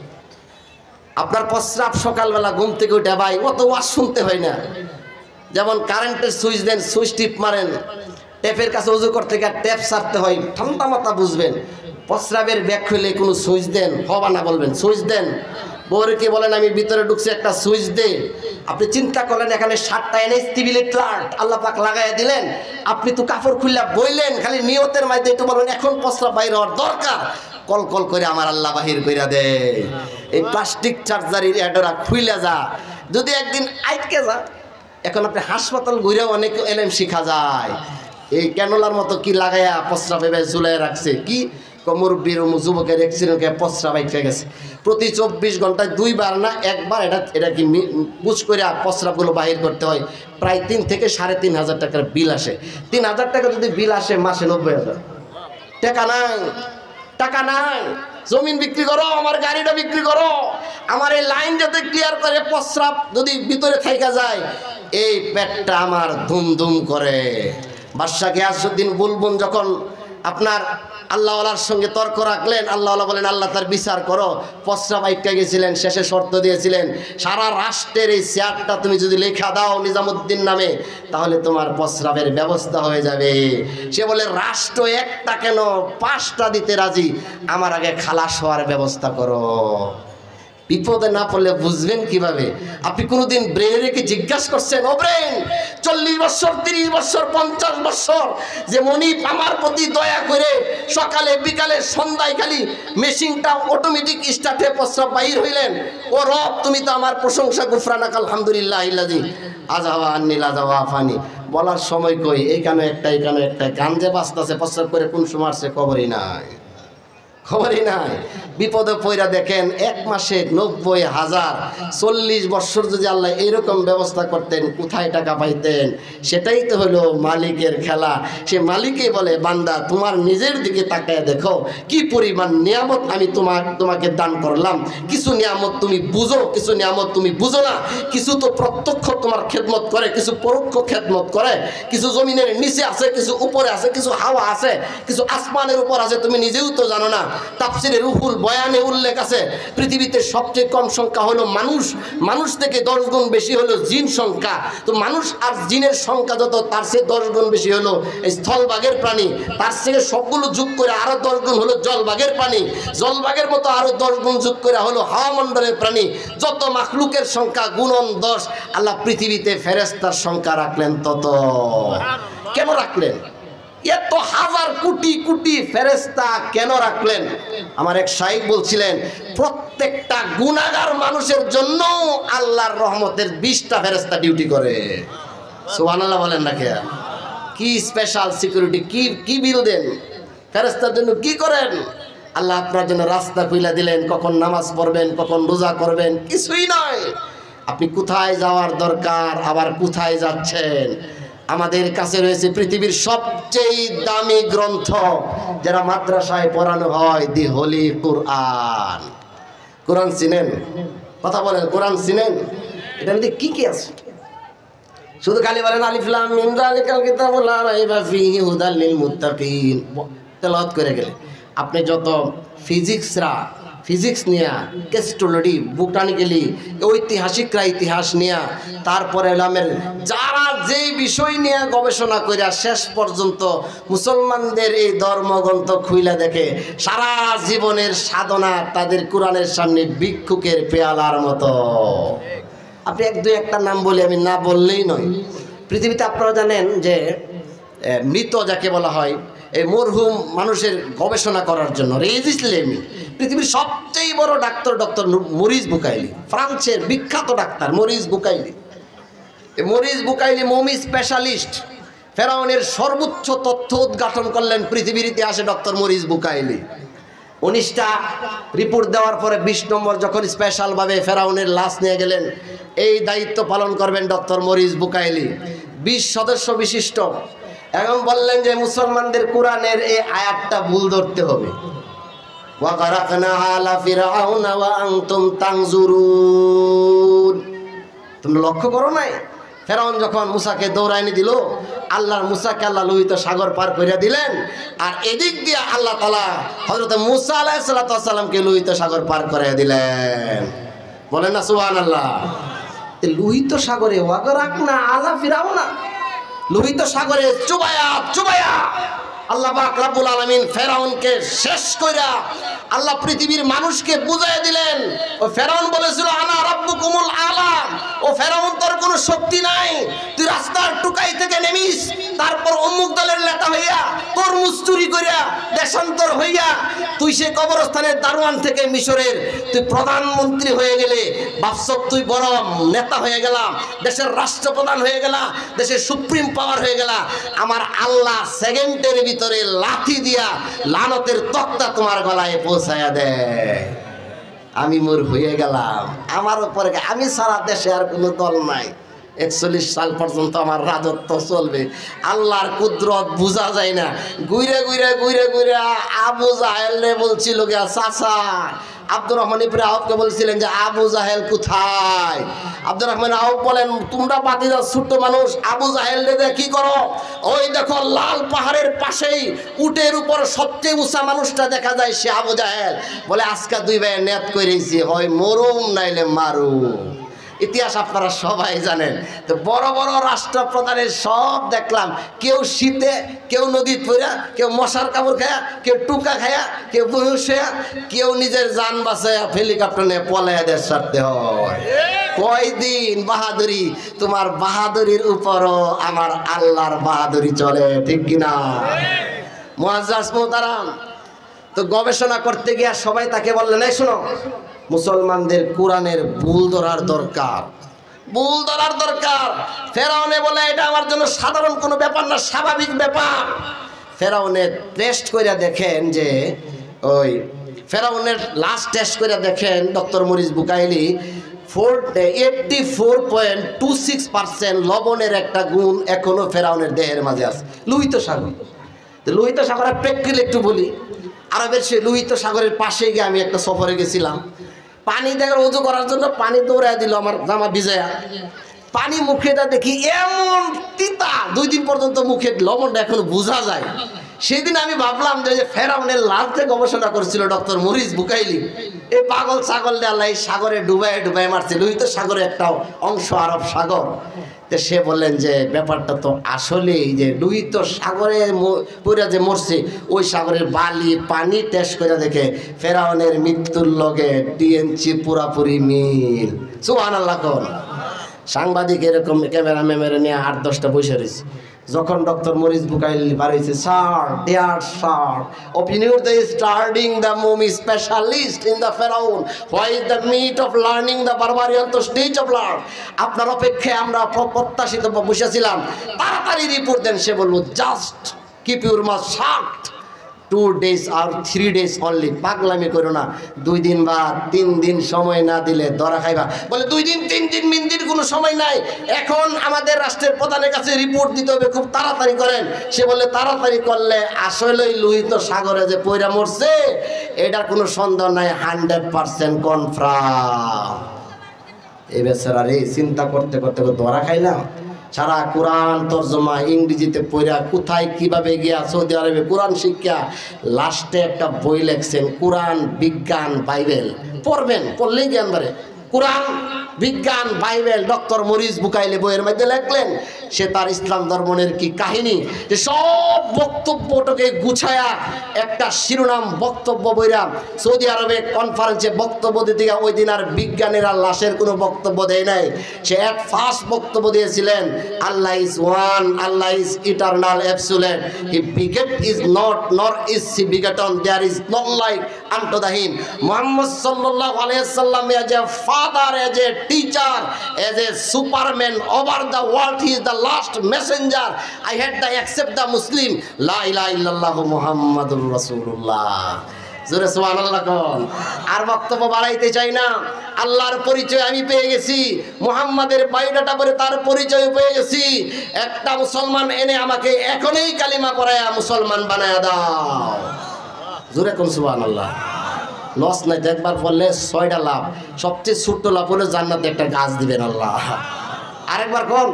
আপনার প্রস্রাব সকালবেলা ঘুম থেকে উঠে ভাই অত ওয়াজ শুনতে হয় না। যেমন কারেন্টের সুইচ দেন, সুইচ টিপ মারেন, ট্যাপের কাছে উজু করতে গিয়ে ট্যাপ সারতে হয়, ঠান্ডা মাথা বুঝবেন। প্রস্রাবের ব্যাগ খুলে কোনো সুইচ দেন, হবা না বলবেন সুইচ দেন। বউকে বলেন আমি ভিতরে ঢুকছি, একটা সুইচ দে। আপনি চিন্তা করলেন এখানে 7টা এনএসটিভিলেট প্লান্ট আল্লাহ পাক লাগাইয়া দিলেন, আপনি তো কাপড় খুললা বইলেন, খালি নিয়তের মাধ্যমে একটু বলবেন এখন প্রস্রাব বাইর হওয়ার দরকার, কল কল করে আমার আল্লাহ বাহির কইরা দেয়। এই প্লাস্টিক চার্জারির অ্যাডরা খুইলা যা, যদি একদিন আটকে যা। এখন আপনি হাসপাতাল ঘুরেও অনেক এলএম শিখা যায়। এই ক্যানোলার মতো কি লাগাইয়া প্রস্রাব এভাবে ঝুলাই রাখছে, কি মুরব্বীর যুবকের অ্যাক্সিডেন্টে প্রস্রাব আইটকে গেছে। প্রতি 24 ঘন্টায় 2 বার না 1 বার এটা কি বুঝ করে প্রস্রাবগুলো বাহির করতে হয়। প্রায় 3 থেকে 3,500 টাকার বিল আসে। 3,000 টাকা যদি বিল আসে মাসে 90,000 টাকা নাই, টাকা নাই। জমিন বিক্রি করো, আমার গাড়িটা বিক্রি করো, আমার এই লাইন যাতে ক্লিয়ার করে, প্রস্রাব যদি ভিতরে থাইকা যায় এই পেটটা আমার ধুম ধুম করে। বাদশাহ গিয়াসউদ্দিন বুলবুল যখন আপনার আল্লাহওয়ালার সঙ্গে তর্ক রাখলেন, আল্লাহওয়ালা বলেন আল্লাহ তার বিচার করো। প্রস্রাব আইটকা গেছিলেন, শেষে শর্ত দিয়েছিলেন সারা রাষ্ট্রের এই শেয়ারটা তুমি যদি লেখা দাও নিজামুদ্দিন নামে, তাহলে তোমার প্রস্রাবের ব্যবস্থা হয়ে যাবে। সে বলে রাষ্ট্র একটা কেন 5টা দিতে রাজি, আমার আগে খালাস হওয়ার ব্যবস্থা করো। বিপদে না পড়লে বুঝবেন কিভাবে? আপনি কোনোদিন ব্রেনকে জিজ্ঞাসা করছেন, ও ব্রেন 40 বছর 30 বছর 50 বছর যে মনিপ আমার প্রতি দয়া করে সকালে বিকালে সন্ধ্যায় খালি মেশিনটা অটোমেটিক স্টার্টে প্রস্রাব বাহির হইলেন, ও রব তুমি তো আমার প্রশংসা গুফরানাক আলহামদুলিল্লাহ ইল্লাযী আযাওয়া আন্নিল আযাওয়া আফানি বলার সময় কই? এইখানে একটা গান যে বাজতাছে, প্রস্রাব করে কোন সময় আসছে খবরই নাই, খবরই নাই। বিপদে পয়রা দেখেন 1 মাসে 90,000। 40 বছর যদি আল্লাহ এইরকম ব্যবস্থা করতেন কোথায় টাকা পাইতেন? সেটাই তো হলো মালিকের খেলা। সে মালিকই বলে বান্দা তোমার নিজের দিকে তাকায় দেখো কি পরিমাণ নিয়ামত আমি তোমাকে দান করলাম। কিছু নিয়ামত তুমি বুঝো, কিছু নিয়ামত তুমি বুঝো না। কিছু তো প্রত্যক্ষ তোমার খেদমত করে, কিছু পরোক্ষ খেদমত করে। কিছু জমিনের নিচে আছে, কিছু উপরে আছে, কিছু হাওয়া আছে, কিছু আসমানের উপর আছে, তুমি নিজেও তো জানো না। তাফসিরে রুহুল বয়ানে উল্লেখ আছে পৃথিবীতে সবচেয়ে কম সংখ্যা হলো মানুষ, মানুষ থেকে 10 গুণ বেশি হলো জিন সংখ্যা। তো মানুষ আর জিনের সংখ্যা যত, তার চেয়ে 10 গুণ বেশি হলো এই স্থলভাগের প্রাণী, তার থেকে সবগুলো যোগ করে আরো 10 গুণ হলো জলভাগের প্রাণী, জলভাগের মতো আরো 10 গুণ যোগ করে হলো হাওয়ামণ্ডলের প্রাণী। যত মাখলুকের সংখ্যা গুণন 10। আল্লাহ পৃথিবীতে ফেরেশতার সংখ্যা রাখলেন তত। কেন রাখলেন? এত হাজার কোটি কোটি ফেরেশতা কেন রাখলেন? আমার এক শাইখ বলছিলেন প্রত্যেকটা গুনাহগার মানুষের জন্য আল্লাহর রহমতের 20টা ফেরেশতা ডিউটি করে। সুবহানাল্লাহ বলেন না? কে কি স্পেশাল সিকিউরিটি, কি বিল দেন ফেরেশতার জন্য? কি করেন? আল্লাহ আপনার জন্য রাস্তা খুলে দিলেন, কখন নামাজ পড়বেন, কখন রোজা করবেন, কিছুই নয়। আপনি কোথায় যাওয়ার দরকার, আবার কোথায় যাচ্ছেন? আমাদের কাছে রয়েছে পৃথিবীর সবচেয়ে দামি গ্রন্থ, যারা মাদ্রাসায় পড়ানো হয়, দি হোলি কোরআন। কোরআন চিনেন? কথা বলেন, কোরআন চিনেন? এটার মধ্যে কি কি আছে? শুধু খালি বলেন আলিফ লাম মিম যালিকাল কিতাবু লা রাইবা ফীহি হুদাল লিল মুত্তাকিন তেলাওয়াত করে গেলে আপনি যত ফিজিক্স নিয়া কেস্টোলজি বোটানিক্যালি ঐতিহাসিকরা ইতিহাস নিয়া তারপরে এলামের যারা যেই বিষয় নিয়ে গবেষণা করে শেষ পর্যন্ত মুসলমানদের এই ধর্মগ্রন্থ খুইলা দেখে সারা জীবনের সাধনা তাদের কোরআনের সামনে ভিক্ষুকের পেয়ালার মতো। আপনি এক দুই একটা নাম বলি, আমি না বললেই নয়। পৃথিবীতে আপনারা জানেন যে মৃত যাকে বলা হয় এই মরহুম মানুষের গবেষণা করার জন্য রেজিস্ট্রেমি পৃথিবীর সবচেয়ে বড় ডক্টর মরিস বুকাইলি, ফ্রান্সের বিখ্যাত doctor Maurice Bucaille. Maurice Bucaille mummy specialist, ফেরাউনের সর্বোচ্চ তথ্য উদ্ঘাটন করলেন পৃথিবীর ইতিহাসে ডক্টর মরিস বুকাইলি। 19টা রিপোর্ট দেওয়ার পরে 20 নম্বর যখন স্পেশালভাবে ফেরাউনের লাশ নিয়ে গেলেন, এই দায়িত্ব পালন করবেন ডক্টর মরিস বুকাইলি, 20 সদস্য বিশিষ্ট। এখন বললেন যে মুসলমানদের কোরআনের এই আয়াতটা ভুল ধরতে হবে। ওয়া গারাকনা আলা ফিরআউনা ওয়া আনতুম তানজুরুন। তোমরা লক্ষ্য করো নাই ফেরাউন যখন মুসাকে দৌড়াইনি দিল, আল্লাহর মুসাকে আল্লাহ লোহিত সাগর পার করে দিলেন, আর এদিক দিয়ে আল্লাহ তাআলা হযরত মুসা আলাইহিস সালামকে লোহিত সাগর পার করে দিলেন। বলেন না সুবহানাল্লাহ। লোহিত সাগরে ওয়া গারাকনা আলা ফিরআউনা, লোহিত সাগরে চুবায়া আল্লাহ পাক রব্বুল আলামিন ফেরাউনকে শেষ কইরা আল্লাহ পৃথিবীর মানুষকে বুঝাইয়া দিলেন। ও ফেরাউন বলেছিল আনা রাব্বুকুমুল আলা, ও ফেরাউন তোর কোনো শক্তি নাই, তুই রাস্তার টুকাই থেকে নেমিস, তারপর অমুক দলের নেতা হইয়া তোর মুস্তুরি কইরা দেশান্তর হইয়া তুই সে কবরস্থানের দারোয়ান থেকে মিশরের তুই প্রধানমন্ত্রী হয়ে গেলে, বাপসব তুই বড় নেতা হয়ে গেলাম, দেশের রাষ্ট্রপ্রধান হয়ে গেলা, দেশের সুপ্রিম পাওয়ার হয়ে গেলা। আমার আল্লাহ সেকেন্ডের ভিতরে লাথি দিয়া লানতের তক্তা তোমার গলায় পৌঁছায়া দেয়। আমি মোর হয়ে গেলাম, আমার উপরে আমি সারা দেশে আর কোনো দল নাই, 41 সাল পর্যন্ত আমার রাজত্ব চলবে। আল্লাহর কুদরত বোঝা যায় না। ঘুরে আবু জাহেল বলছিল গিয়া চাচা, আব্দুর রহমান ইবনে আউফকে বলছিলেন যে আবু জাহেল কোথায়? আব্দুর রহমান আউফ বলেন তোমরা বাতিজা ছোট্ট মানুষ, আবু জাহেল রে কি করো? ওই দেখো লাল পাহাড়ের পাশেই উটের উপর সবচেয়ে উঁচা মানুষটা দেখা যায়, সে আবু জাহেল। বলে আজকে দুই ভাই নেত করেছি, হয় মরুম নাইলে মারুম। ইতিহাস আপনারা সবাই জানেন। তো বড় বড় রাষ্ট্রপ্রধানের সব দেখলাম, কেউ শীতে, কেউ নদী পড়া, কেউ মশার কামড় খায়া, কেউ টুকা খায়া, কেউ বেহুশ হইয়া, কেউ নিজের জান বাঁচায়া হেলিকপ্টার নিয়ে পলাইয়া দেশ ছাড়তে হয়। কয়দিন বাহাদুরি, তোমার বাহাদুরির উপরও আমার আল্লাহর বাহাদুরি চলে, ঠিক কিনা? মুআজ্জাজ মুহতারাম, তো গবেষণা করতে গিয়া সবাই তাকে বললেন এই শোনো, মুসলমানদের কোরআনের ভুল ধরার দরকার। ফেরাউনে বলে এটা আমার জন্য সাধারণ কোনো ব্যাপার না, স্বাভাবিক ব্যাপার। ফেরাউনের টেস্ট করে দেখেন যে ওই ফেরাউনের লাস্ট টেস্ট করে দেখেন ডক্টর মরিস বুকাইলি 84.26% লবণের একটা গুণ এখনো ফেরাউনের দেহের মাঝে আছে। লোহিত সাগর, লোহিত সাগরের প্র্যাকটিক্যাল একটু বলি। আরবের সে লোহিত সাগরের পাশে গিয়ে আমি একটা সফরে গেছিলাম, পানি দেখার ওযু করার জন্য পানি দৌড়ায় দিল আমার জামা ভিজায়া। পানি মুখেটা দেখি এমন তিতা, 2 দিন পর্যন্ত মুখে লবণটা এখনো বোঝা যায়। সেদিন আমি ভাবলাম যে ফেরাউনের লাশে গবেষণা করছিল ডক্টর মরিস বুকাইলি, এই পাগল ছাগল আল্লাহ এই সাগরে ডুবাই মারছে। লোহিত সাগরের একটা অংশ আরব সাগর। তো সে বললেন যে ব্যাপারটা তো আসলেই যে লোহিত সাগরে পুরা যে মরছে, ওই সাগরের বালি পানি টেস্ট করে দেখে ফেরাউনের মৃত্যুর লগে ডিএনসি পুরাপুরি মিল। সুবহানাল্লাহ। কোন সাংবাদিক এরকম ক্যামেরা মেমেরে নিয়ে 8-10টা বসে রয়েছে। যখন ডক্টর মরিস বুকাইলি বার হয়েছে, sir dear sir, opinion the starting the mummy specialist in the pharaoh, why is the meat of learning the barbarian to stage of learn? আপনার অপেক্ষায় আমরা প্রত্যাশিত বসেছিলাম, তাড়াতাড়ি রিপোর্ট দেন। সে বলল just keep your mouth shut, 2 days or 3 days only। পাগলামি করো না, 2 দিন বা 3 দিন সময় না দিলে ধরা খাইবা। বলে 2 দিন 3 দিন মিনিটের কোনো সময় নাই, এখন আমাদের রাষ্ট্রের প্রধানের কাছে রিপোর্ট দিতে হবে, খুব তাড়াতাড়ি করেন। সে বলে তাড়াতাড়ি করলে আসলেই লোহিত সাগরে যে পয়রা মরছে এটার কোনো সন্দেহ নাই, 100% কনফার্ম। এই বেচারা রে চিন্তা করতে করতে ধরা খাইলাম। সারা কোরআন তর্জমা ইংরেজিতে পড়া কোথায় কিভাবে গিয়া সৌদি আরবে কোরআন শিক্ষা লাস্টে একটা বই লেখছেন কোরআন বিজ্ঞান বাইবেল। পড়বেন, পড়লেই জ্ঞান বাড়ে। কোরআন বিজ্ঞান বাইবেল ডক্টর মরিস বুকাইলে বইয়ের মধ্যে লেখলেন সে তার ইসলাম ধর্মের কি কাহিনী, যে সব বক্তব্যটাকে গুছায়া একটা শিরোনাম বক্তব্য বইরা সৌদি আরবে কনফারেন্সে বক্তব্য দিতে গিয়ে ওই দিন আর বিজ্ঞানীরা লাশের কোনো বক্তব্য দেয় নাই। সে এক ফার্স্ট বক্তব্য দিয়েছিলেন আল্লাহ ইজ ওয়ান, আল্লাহ is eternal absolute, he beget is not nor is he begotten, there is not like unto the him. মুহাম্মদ সাল্লাল্লাহু আলাইহি ওয়াসাল্লাম as a father, as a teacher, as a superman over the world, he is the last messenger. I had to accept the Muslim, la ilaha illallah muhammadur rasulullah. জোরে সুবহানাল্লাহ কোন। আর বক্তব্য বাড়াইতে চাই না, আল্লাহর পরিচয় আমি পেয়ে গেছি, মুহাম্মাদের বায়োডাটা পড়ে তার পরিচয় পেয়ে গেছি। একটা মুসলমান এনে আমাকে এখনই কালিমা পড়ায়া মুসলমান বানায়া দাও। জোরে কোন সুবহানাল্লাহ। লস নাই, একবার পড়লে 6টা লাভ। সবচেয়ে ছোট্ট লাভ হলে জান্নাতে একটা গাছ দিবেন আল্লাহ। আরেকবার কোন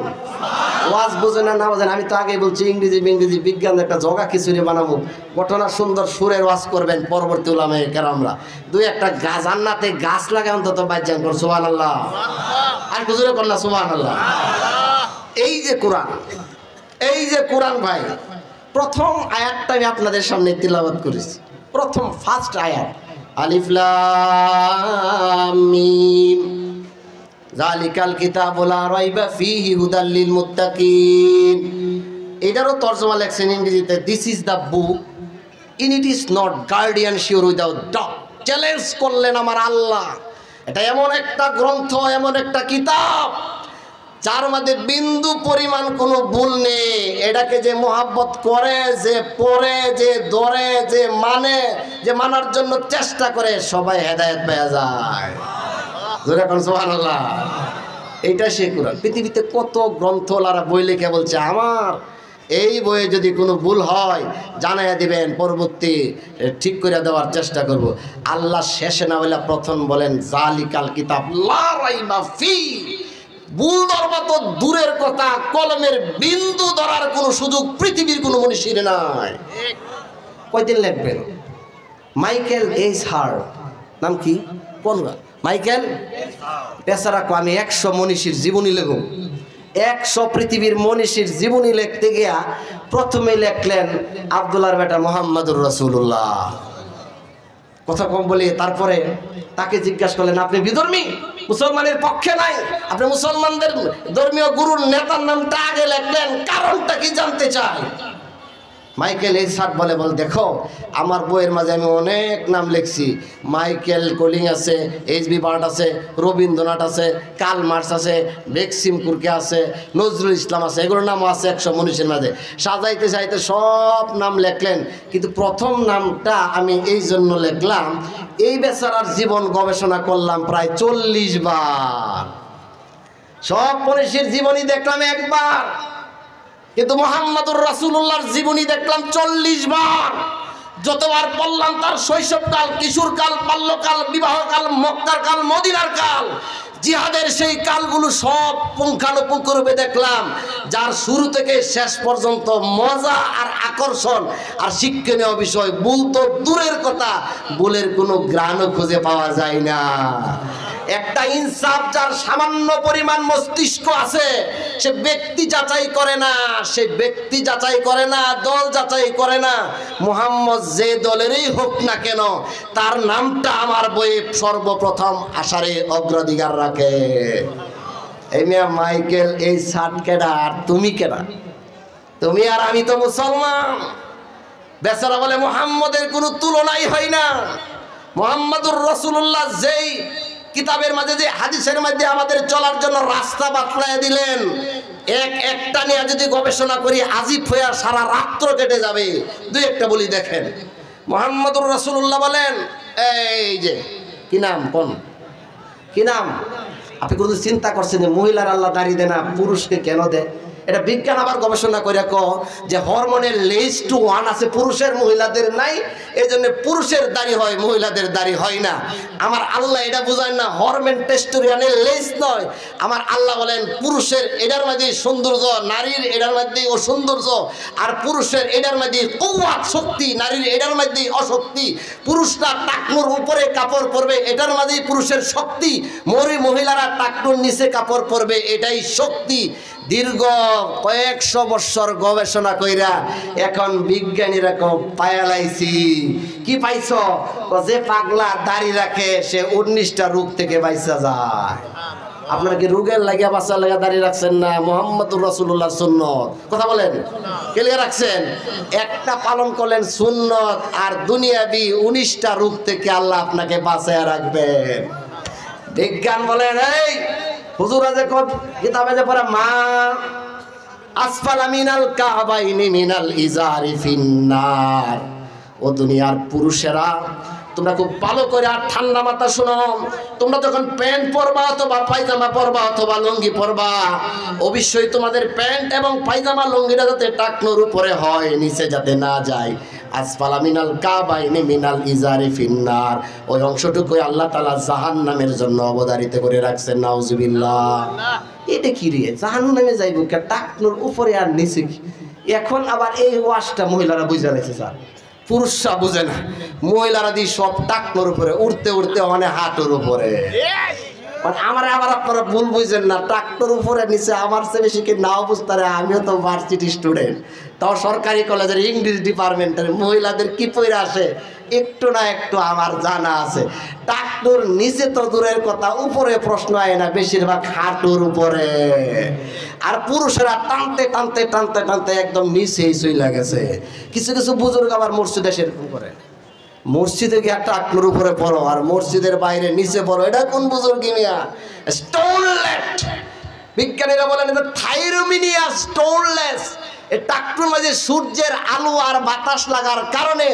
ওয়াজ বুঝে না না বোঝেন, আমি তো আগেই বলছি ইংরেজি বিজ্ঞান একটা জগা খিচুড়ি বানাবো, ঘটনা সুন্দর সুরের ওয়াজ করবেন পরবর্তী উলামায়ে কেরামরা। দুই একটা গাছ জান্নাতে গাছ লাগে অন্তত বাজ্যান কর সুবহানাল্লাহ। আর হুজুরে কর না সুবহানাল্লাহ। এই যে কোরআন, এই যে কোরআন ভাই, প্রথম আয়াতটা আমি আপনাদের সামনে তিলাওয়াত করেছি। প্রথম ফার্স্ট আয়াত আলিফ লাম মিম যালিকাল কিতাবু লা রাইবা ফীহি হুদাল লিল মুত্তাকিন। এটারও তরজমা লেখছেন ইংরেজিতে, this is the book in it is not guardianship without dog. Challenge করলেন আমার আল্লাহ, এটা এমন একটা গ্রন্থ, এমন একটা কিতাব যার মধ্যে বিন্দু পরিমাণ কোনো ভুল নেই। এটাকে যে মোহাব্বত করে, যে পড়ে, যে ধরে, যে মানে, যে মানার জন্য চেষ্টা করে, সবাই হেদায়েত পেয়ে যায়। সুবহানাল্লাহ। এইটা সে কোরআন। পৃথিবীতে কত গ্রন্থওয়ালারা বই লিখে বলছে আমার এই বইয়ে যদি কোনো ভুল হয় জানাইয়া দিবেন, পরবর্তী ঠিক করে দেওয়ার চেষ্টা করব। আল্লাহ শেষে না বলে প্রথম বলেন যালিকাল কিতাব লা রাইবা ফীহি। ভুল ধরবা তো দূরের কথা, কলমের বিন্দু ধরার কোনো সুযোগ পৃথিবীর কোনো মনীষীর নাই। কয়দিন লিখবেন? মাইকেল এইচ হার্ট, নাম কি? কোন মাইকেল? বেচারা কো আমি 100 মনীষীর জীবনী লেখব। 100 পৃথিবীর মনীষীর জীবনী লিখতে গিয়া প্রথমে লেখলেন আব্দুল্লাহর বেটা মুহাম্মাদুর রাসূলুল্লাহ। কথা কম বলে তারপরে তাকে জিজ্ঞাসা করলেন আপনি বিধর্মী, মুসলমানের পক্ষে নাই, আপনি মুসলমানদের ধর্মীয় গুরুর নেতার নামটা আগে লিখলেন, কারণটা কি জানতে চাই। মাইকেল এইচ হার্ট বলে দেখো আমার বইয়ের মাঝে আমি অনেক নাম লিখছি, মাইকেল কোলিং আছে, এইচবি বার্ট আছে, রবীন্দ্রনাথ আছে, কার্ল মার্কস আছে, বেক্সিম কুরকে আছে, নজরুল ইসলাম আছে, এগুলোর নামও আছে 100 মনীষীর মাঝে। সাজাইতে চাইতে সব নাম লেখলেন, কিন্তু প্রথম নামটা আমি এই জন্য লিখলাম, এই বেচারার জীবন গবেষণা করলাম প্রায় 40 বার। সব মনীষীর জীবনী দেখলাম একবার, কিন্তু মুহাম্মাদুর রাসূলুল্লাহর জীবনী দেখলাম 40 বার। যতবার পড়লাম তার শৈশবকাল, কিশোরকাল, বাল্যকাল, বিবাহকাল, মক্কার কাল, মদিনার কাল, জিহাদের সেই কালগুলো সব পুঙ্খানুপুঙ্খরূপে দেখলাম, যার শুরু থেকে শেষ পর্যন্ত মজা আর আকর্ষণ আর শিক্ষণীয় বিষয়। ভুল তো দূরের কথা, ভুলের কোনো গ্রাণও খুঁজে পাওয়া যায় না। একটা ইনসাফ যার সামান্য পরিমাণ মস্তিষ্ক আছে, সে ব্যক্তি যাচাই করে না, সে ব্যক্তি যাচাই করে না, দল যাচাই করে না। মুহাম্মদ যে দলেরই হোক না কেন, তার নামটা আমার বইয়ে সর্বপ্রথম আসারে অগ্রাধিকার রাখে। এই মিয়া মাইকেল এই শার্ট কেডা আর তুমি কেডা? তুমি আর আমি তো মুসলমান। বেচারা বলে মুহাম্মদের কোনো তুলনাই হয় না। মুহাম্মাদুর রাসূলুল্লাহ যেই কিতাবের মাঝে, যে হাদিসের মধ্যে আমাদের চলার জন্য রাস্তা বাতলায় দিলেন, একটা নিয়ে যদি গবেষণা করি আজিব হয়ে সারা রাত্র কেটে যাবে। দুই একটা বলি দেখেন। মুহাম্মাদুর রাসূলুল্লাহ বলেন, এই যে কি নাম, কোন কি নাম? আপনি কোনো চিন্তা করছেন যে মহিলার আল্লাহ দাড়ি দেয় না, পুরুষকে কেন দেয়? এটা বিজ্ঞান আবার গবেষণা করে যে হরমোনের লিস্ট 1 আছে পুরুষের মহিলাদের নাই, এই জন্য পুরুষের দাড়ি হয় মহিলাদের দাড়ি হয় না। আমার আল্লাহ এটা বুঝায় না হরমোন টেস্টোস্টেরনের লিস্ট নয়। আমার আল্লাহ বলেন পুরুষের এটার মধ্যে সৌন্দর্য, নারীর এটার মধ্যে অসৌন্দর্য, আর পুরুষের এটার মধ্যে কুওয়াত শক্তি, নারীর এটার মধ্যে অশক্তি। পুরুষরা টাকনুর উপরে কাপড় পরবে, এটার মাঝেই পুরুষের শক্তি। মহিলারা টাকনুর নিচে কাপড় পরবে, এটাই শক্তি। দীর্ঘ কয়েকশো বছর গবেষণা কইরা এখন বিজ্ঞানীরা পায়ালাইছি। কি পাইছ? যে পাগলা দাড়ি রাখে সে 19টা রোগ থেকে বাইচা যায়। আপনারা কি রোগের লাগিয়া বাঁচার লাগা দাঁড়িয়ে রাখছেন না মুহাম্মদুর রাসূলুল্লাহ সুন্নত? কথা বলেন, ক্লিয়ার রাখছেন? একটা পালন করলেন সুন্নত, আর দুনিয়াবি 19টা রোগ থেকে আল্লাহ আপনাকে বাঁচায় রাখবেন। বিজ্ঞান বলেন এই হুজুরা যে কিতাবে যে পড়া মা আসফালা মিনাল কাবাইনি মিনাল ইজারি ফিন্নার। ও দুনিয়ার পুরুষেরা তোমরা খুব ভালো করে আর ঠান্ডা মাথা শোনো, তোমরা যখন প্যান্ট পরবা অথবা পায়জামা পরবা অথবা লুঙ্গি পরবা, অবশ্যই তোমাদের প্যান্ট এবং পায়জামা লুঙ্গিটা যাতে টাকনুর উপরে হয়, নিচে যাতে না যায়। আসফালা মিনাল কাবাইনি মিনাল ইজারি ফিন্নার, ওই অংশটুকুই আল্লাহ তাআলা জাহান্নামের জন্য অবধারিত করে রাখছেন। নাউজুবিল্লাহ। এটা কি রে, জাহান্নামে যাইব কে টাকনুর উপরে আর নিচে? এখন আবার এই ওয়াজটা মহিলারা বুঝা গেছে, স্যার পুরুষরা বুঝে না। মহিলারা দিয়ে সব টাকনুর উপরে উঠতে উঠতে মানে হাঁটুর উপরে। আমার আবার আপনারা ভুল বুঝেন না, ট্রাক্টর উপরে নিচে আমার চেয়ে বেশি কি নাও বুঝতে পারে। আমিও তো ভার্সিটি স্টুডেন্ট, তাও সরকারি কলেজের ইংলিশ ডিপার্টমেন্টের মহিলাদের কি পড়ে আসে একটু না একটু আমার জানা আছে। ট্রাক্টর নিচে তো দূরের কথা, উপরে প্রশ্ন আয় না, বেশিরভাগ হাঁটুর উপরে। আর পুরুষেরা টানতে টানতে টানতে টানতে একদম নিচেই চলে গেছে। কিছু কিছু বুজুর্গ আবার মসজিদে সেরকম করে, মসজিদে গিয়ে ট্রাক্টর উপরে পড়ো আর মসজিদের বাইরে নিচে পড়ো। এটা কোন বুজুর্গি মিয়া? স্টোনলেট। বিজ্ঞানীরা বলেন এটা থাইরোমিনিয়া স্টোনলেস। এই ট্রাক্টর মাঝে সূর্যের আলো আর বাতাস লাগার কারণে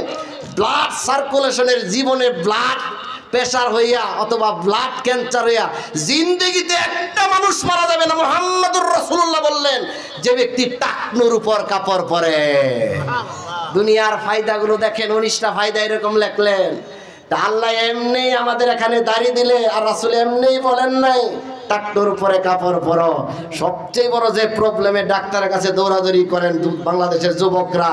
ব্লাড সার্কুলেশনের জীবনে ব্লাড প্রেসার হইয়া অথবা ব্লাড ক্যান্সার হইয়া জিন্দেগিতে একটা মানুষ মারা যাবে না। মুহাম্মদুর রাসূলুল্লাহ বললেন যে ব্যক্তি টাকনুর উপর কাপড় পরে। দুনিয়ার ফায়দাগুলো দেখেন, 19টা ফায়দা এরকম লেখলেন। তা আল্লাহ এমনি আমাদের এখানে দাঁড়িয়ে দিলে, আর রাসূল এমনি বলেন নাই টাকনুর উপরে কাপড় পরো। সবচেয়ে বড় যে প্রবলেমে ডাক্তারের কাছে দৌড়াদৌড়ি করেন বাংলাদেশের যুবকরা,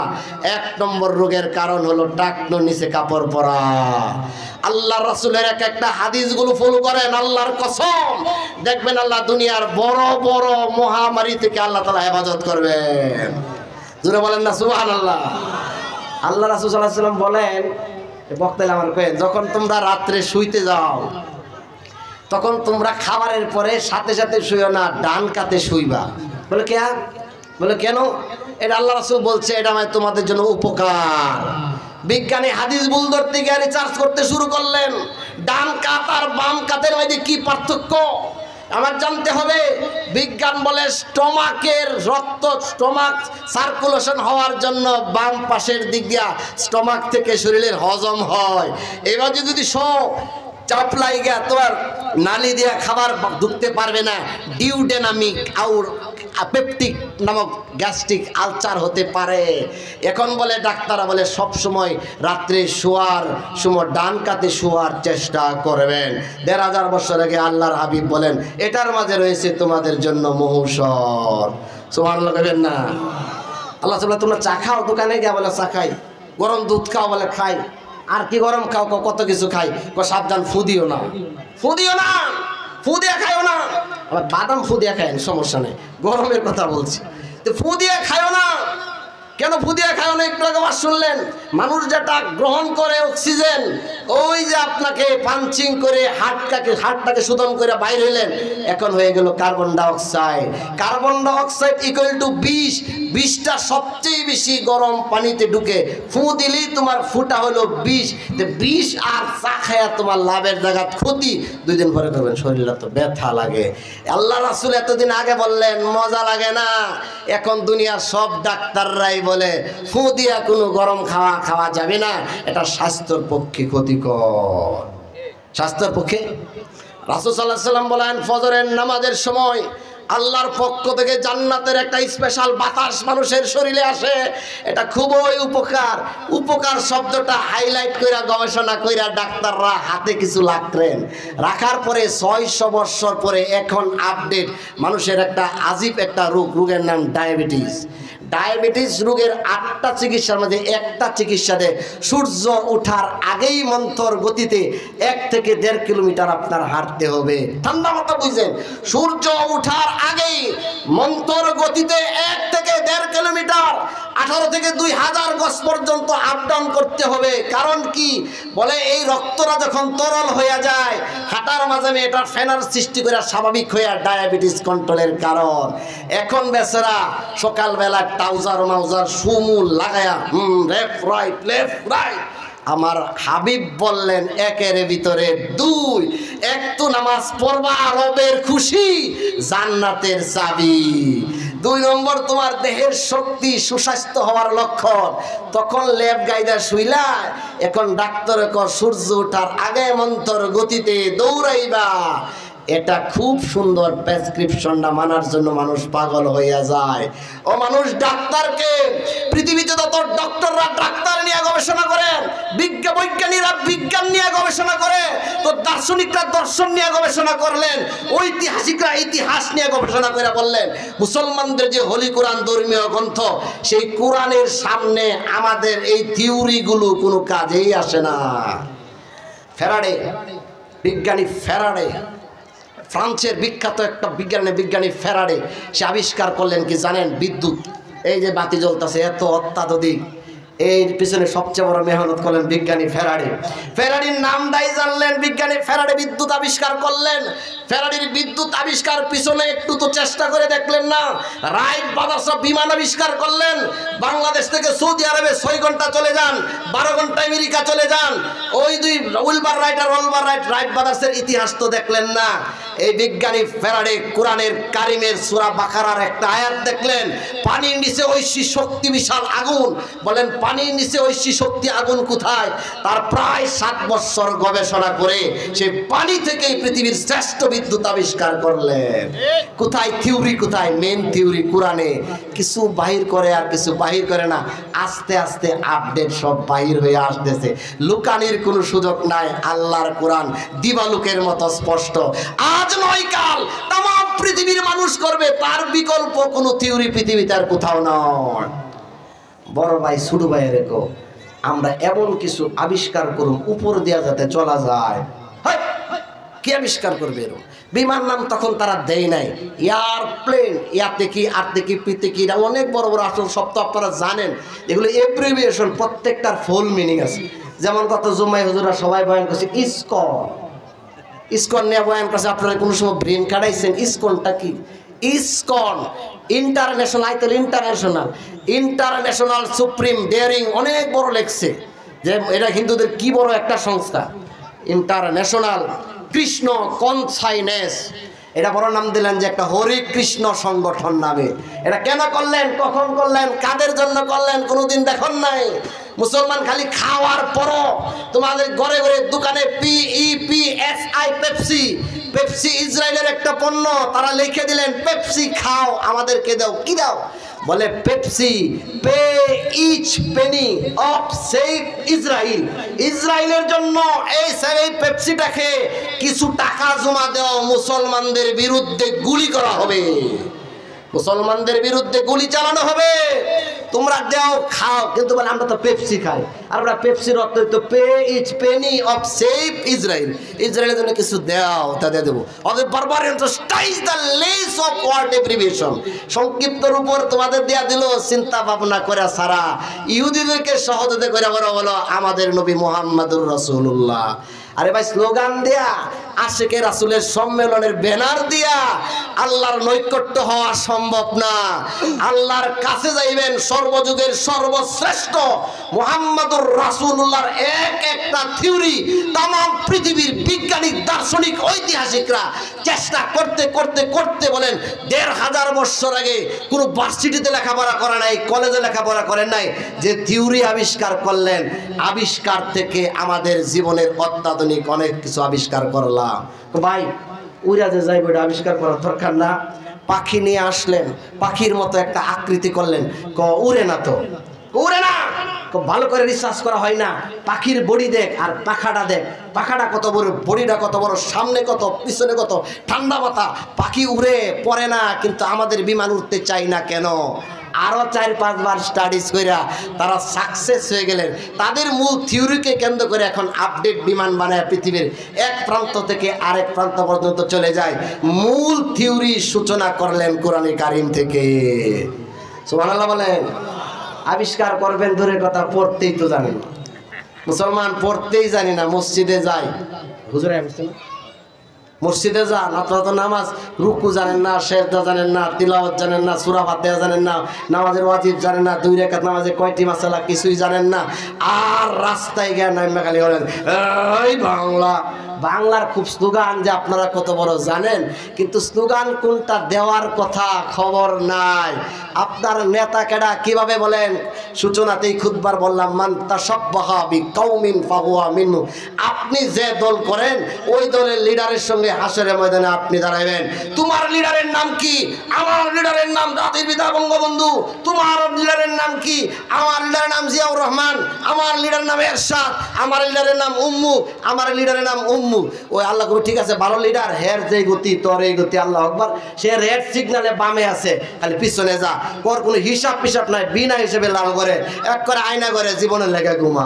1 নম্বর রোগের কারণ হলো টাকনুর নিচে কাপড় পরা। আল্লাহ রাসূলের এক একটা হাদিসগুলো ফলো করেন, আল্লাহর কসম দেখবেন আল্লাহ দুনিয়ার বড় বড় মহামারী থেকে আল্লাহ তাআলা হেফাজত করবেন। জোরে বলেন না সুবহানাল্লাহ। আল্লাহ রাসূল সাল্লাল্লাহু আলাইহি ওয়াসাল্লাম বলেন, বক্তাইলে আমার কয়েন, যখন তোমরা রাত্রে শুইতে যাও তখন তোমরা খাবারের পরে সাথে সাথে শুইও না, ডান কাতে শুইবা। বলে কে? বলে কেন? এটা আল্লাহ রাসূল বলছে এটা মানে তোমাদের জন্য উপকার। বিজ্ঞানী হাদিস ভুল ধরতে গিয়ে রিসার্চ করতে শুরু করলেন, ডান কাত আর বাম কাতের মধ্যে কি পার্থক্য আমার জানতে হবে। বিজ্ঞান বলে স্টমাকের রক্ত, স্টমাক সার্কুলেশন হওয়ার জন্য বাম পাশের দিক দিয়া স্টমাক থেকে শরীরের হজম হয়। এবার যদি চাপ লাগা তোমার নালি দিয়া খাবার ঢুকতে পারবে না, ডিউডেনামিক আর পেপটিক নামক গ্যাস্ট্রিক আলসার হতে পারে। এখন বলে ডাক্তাররা বলে সব সময় রাত্রে শোয়ার সময় ডান কাতে শোয়ার চেষ্টা করবেন। 1500 বছর আগে আল্লাহর হাবিব বলেন এটার মাঝে রয়েছে তোমাদের জন্য মহৌষধ। সুবহানাল্লাহ কইবেন না? আল্লাহ তাআলা তোমরা চা খাও, দোকানে গিয়ে বলে চা খাই, গরম দুধ খাও বলে খাই, আর কি গরম খাও কত কিছু খাই, সাবধান ফু দিও না, ফু দিও না, ফু দিয়ে খাইও না। আবার বাদাম ফু দিয়ে খায়েন, সমস্যা নেই, গরমের কথা বলছি। তো ফু দিয়ে খাইও না। কেন ফু দিয়ে খাইও না? একটু আগে শুনলেন, মানুষ যেটা গ্রহণ করে অক্সিজেন, ওই যে আপনাকে পাঞ্চিং করে হার্টটাকে শোধন করে বাইরে হইলেন, এখন হয়ে গেল carbon dioxide. Carbon dioxide equal to 20। 20টা সবচেয়ে বেশি গরম পানিতে ঢুকে ফু দিলেই তোমার ফুটা হলো 20। 20 আর চা খায়া তোমার লাভের জায়গা ক্ষতি। 2 দিন পরে করবেন শরীরটা তো ব্যথা লাগে। আল্লাহ রাসূল এতদিন আগে বললেন মজা লাগে না, এখন দুনিয়ার সব ডাক্তাররাই বলে ফু দিয়া কোনো গরম খাওয়া যাবে না, এটা স্বাস্থ্যের পক্ষে ক্ষতিকর। স্বাস্থ্যের পক্ষে রাসূল সাল্লাল্লাহু আলাইহি ওয়াসাল্লাম বলেন ফজরের নামাজের সময় আল্লাহর পক্ষ থেকে জান্নাতের একটা স্পেশাল বাতাস মানুষের শরীরে আসে। এটা খুবই উপকার। উপকার শব্দটা হাইলাইট কইরা গবেষণা কইরা ডাক্তাররা হাতে কিছু রাখার পরে 600 বছর পরে এখন আপডেট মানুষের একটা আজীব একটা রোগের নাম ডায়াবেটিস। ডায়াবেটিস রোগের 8টা চিকিৎসার মধ্যে একটা চিকিৎসা দেয় সূর্য ওঠার আগেই মন্থর গতিতে 1 থেকে 1.5 কিলোমিটার আপনার হাঁটতে হবে। ঠান্ডা মাথা বুঝছেন, সূর্য ওঠার আগেই মন্থর গতিতে 1 থেকে 1.5 কিলোমিটার 18 থেকে 2000 গজ পর্যন্ত আপ ডাউন করতে হবে। কারণ কি বলে, এই রক্তটা যখন তরল হয়ে যায় হাঁটার মাঝে এটা ফেনার সৃষ্টি করে স্বাভাবিক হয়ে ডায়াবেটিস কন্ট্রোলের কারণ। এখন বেচারা সকালবেলা ট্রাউজার মাউজার সুমুল লাগায়া লেফট রাইট। আমার হাবিব বললেন 1-এর ভিতরে 2, একটু নামাজ পড়বা রবের খুশি জান্নাতের চাবি। 2 নম্বর তোমার দেহের শক্তি সুস্বাস্থ্য হওয়ার লক্ষণ। তখন লেপ গাইদা শুইলা, এখন ডাক্তার সূর্য ওঠার আগে মন্থর গতিতে দৌড়াইবা। এটা খুব সুন্দর প্রেসক্রিপশনটা মানার জন্য মানুষ পাগল হইয়া যায়। ও মানুষ, ডাক্তারকে পৃথিবীতে যত ডক্টররা ডাক্তার নিয়ে গবেষণা করেন, বৈজ্ঞানিকরা বিজ্ঞান নিয়ে গবেষণা করে, তো দার্শনিকরা দর্শন নিয়ে গবেষণা করলেন, ঐতিহাসিকরা ইতিহাস নিয়ে গবেষণা করে বললেন মুসলমানদের যে হোলি কোরআন ধর্মীয় গ্রন্থ, সেই কোরআনের সামনে আমাদের এই থিওরিগুলো কোনো কাজেই আসে না। ফ্যারাডে, বিজ্ঞানী ফ্যারাডে, ফ্রান্সের বিখ্যাত একটা বিজ্ঞানী ফ্যারাডে, সে আবিষ্কার করলেন কি জানেন? বিদ্যুৎ। এই যে বাতি জ্বলতেছে এত অত্যাধুনিক, এর পিছনে সবচেয়ে বড় মেহনত করলেন বিজ্ঞানী ফ্যারাডে। ফ্যারাডের নামটাই জানলেন বিজ্ঞানী ফ্যারাডে বিদ্যুৎ আবিষ্কার করলেন। ফ্যারাডের বিদ্যুৎ আবিষ্কার পিছনে একটু তো চেষ্টা করে দেখলেন না? রাইট ব্রাদার্স বিমান আবিষ্কার করলেন। বাংলাদেশ থেকে সৌদি আরবে 6 ঘন্টা চলে যান, 12 ঘন্টা আমেরিকা চলে যান। ওই 2 উইলবার রাইট আর ওলবার রাইট ব্রাদার্সের ইতিহাস তো দেখলেন না? এই বিজ্ঞানী ফ্যারাডে কোরআনের কারিমের সূরা বাকারার একটা আয়াত দেখলেন, পানির নিচে ঐশী শক্তি বিশাল আগুন। বলেন পানির নিচে ঐশী শক্তি আগুন কোথায়? তার প্রায় 7 বছর গবেষণা করে সে পানি থেকেই পৃথিবীর শ্রেষ্ঠ বিদ্যুৎ আবিষ্কার করলেন। কোথায় থিওরি, কোথায় মেন থিওরি? কোরআনে কিছু বাহির করে আর কিছু বাহির করে না, আস্তে আস্তে আপডেট সব বাহির হয়ে আসতেছে। লুকানির কোনো সুযোগ নাই। আল্লাহর কোরআন দিবালুকের মতো স্পষ্ট। আজ নয় কাল তামাম পৃথিবীর মানুষ করবে, তার বিকল্প কোনো থিওরি পৃথিবীতে আর কোথাও নয়। বড় ভাই ছোট ভাই রেখো, আমরা এমন কিছু আবিষ্কার করুন উপর দেওয়া যাতে চলা যায়। কি আবিষ্কার করবে? এরকম বিমান নাম তখন তারা দেয় নাই, এয়ারপ্লেন। ইয়াতে কি আরতে কি পিতে কি, এটা অনেক বড় বড় আসল, সব তো আপনারা জানেন। এগুলো এব্রিভিয়েশন, প্রত্যেকটার ফুল মিনিং আছে। যেমন কত জুম্মাই হুজুরা সবাই বয়ান করছে ইসকন নিয়ে বয়ান করছে। আপনারা কোনো সময় ব্রেন কাটাইছেন ইসকনটা কি? ইসকন ইন্টারন্যাশনাল, আইতেল ইন্টারন্যাশনাল সুপ্রিম ডেয়ারিং, অনেক বড় লেখছে যে এটা হিন্দুদের কি বড় একটা সংস্থা। ইন্টারন্যাশনাল কৃষ্ণ কনসাইনেস, এটা বড় নাম দিলেন যে একটা হরে কৃষ্ণ সংগঠন নামে। এটা কেন করলেন, কখন করলেন, কাদের জন্য করলেন কোনোদিন দেখুন নাই? মুসলমান খালি খাওয়ার পরও তোমাদের ঘরে ঘরে দোকানে PEPSI পেপসি ইসরায়েলের একটা পণ্য, তারা লিখে দিলেন পেপসি খাও, আমাদেরকে দাও। কি দাও? বলে Pepsi, pay each penny of save Israel. ইসরায়েলের জন্য এই পেপসিটাকে কিছু টাকা জমা দেওয়া, মুসলমানদের বিরুদ্ধে গুলি করা হবে, মুসলমানদের বিরুদ্ধে গুলি চালানো হবে। তোমরা দাও খাও, কিন্তু বলে আমরা তো পেপসি খাই। আর আমরা পেপসির অর্থ তো pay each penny of save Israel, ইসরায়েলের জন্য কিছু দাও, তা দিয়ে দেবো। অতএব barbarian stays the less of word abbreviation, সংক্ষিপ্তর উপর তোমাদের দেয়া দিল, চিন্তা ভাবনা করে সারা ইহুদিদেরকে সহজতে করে বলো আমাদের নবী মুহাম্মদুর রাসূলুল্লাহ। আরে ভাই, স্লোগান দেয়া, আশিকে রাসূলের সম্মেলনের ব্যানার দিয়া আল্লাহর নৈকট্য হওয়া সম্ভব না। আল্লাহর কাছে যাইবেন সর্বযুগের সর্বশ্রেষ্ঠ মুহাম্মদুর রাসূলুল্লাহর একটা থিওরি তামাম পৃথিবীর বিজ্ঞানিক দার্শনিক ঐতিহাসিকরা চেষ্টা করতে করতে করতে বলেন 1500 বছর আগে কোনো ভার্সিটিতে লেখাপড়া করে নাই, কলেজে লেখাপড়া করেন নাই, যে থিওরি আবিষ্কার করলেন, আবিষ্কার থেকে আমাদের জীবনের অত্যাধুনিক অনেক কিছু আবিষ্কার করলাম। ভাই উড়া যে যাইব, এটা আবিষ্কার করার দরকার না? পাখি নিয়ে আসলেন, পাখির মতো একটা আকৃতি করলেন, উড়ে না তো, উড়ে না। ভালো করে রিসার্চ করা হয় না, পাখির বডি দেখ আর পাখাটা দেখ, পাখাটা কত বড়, বডিটা কত বড়, সামনে কত, পিছনে কত, ঠান্ডা মাথা, পাখি উড়ে পড়ে না। কিন্তু আমাদের বিমান উঠতে চাই না কেন? আরো 4-5 বার স্টাডিজ কইরা তারা সাকসেস হয়ে গেলেন। তাদের মূল থিওরিকে কেন্দ্র করে এখন আপডেট বিমান বানায় পৃথিবীর এক প্রান্ত থেকে আরেক প্রান্ত পর্যন্ত চলে যায়। মূল থিওরি সূচনা করলেন কোরআনে কারিম থেকে। সুবহানাল্লাহ বলেন। আবিষ্কার করবেন দূরের কথা, পড়তেই তো জানেন না। মুসলমান পড়তেই জানি না, মসজিদে যাই, হুজুরে মসজিদে যান, আপনারা তো নামাজ রুকু জানেন না, সেজদা জানেন না, তিলাওয়াত জানেন না, সূরা ফাতিহা জানেন না, নামাজের ওয়াজিব জানেন না, 2 রাকাত নামাজে কয়টি মাসালা কিছুই জানেন না। আর রাস্তায় গিয়ে নাইমা খালি বলেন এই বাংলা। বাংলার খুব স্লোগান যে আপনারা কত বড় জানেন, কিন্তু স্লোগান কোনটা দেওয়ার কথা খবর নাই। আপনার নেতা কেডা কিভাবে বলেন? সূচনাতেই খুতবার বললাম, মান তাশাব্বাহা বিকাউমিন ফাহুয়া মিনহু। আপনি যে দল করেন ওই দলের লিডারের সঙ্গে হাসরের ময়দানে আপনি দাঁড়াবেন। তোমার লিডারের নাম কি? আমার লিডারের নাম জাতির পিতা বঙ্গবন্ধু। তোমার লিডারের নাম কি? আমার লিডারের নাম জিয়াউর রহমান। আমার লিডারের নাম এরশাদ। আমার লিডারের নাম উম্মু। আমার লিডারের নাম উম্মু। ওই আল্লাহ কবি ঠিক আছে, ভালো লিডার, হের যে গতি তোর এই গতি, আল্লাহ আকবার। সে রেড সিগনালে বামে আছে, খালি পিছনে যা, ওর কোনো হিসাব পিসাব নাই, বিনা হিসেবে লাল করে এক করে আয়না করে জীবনের লেগে ঘুমা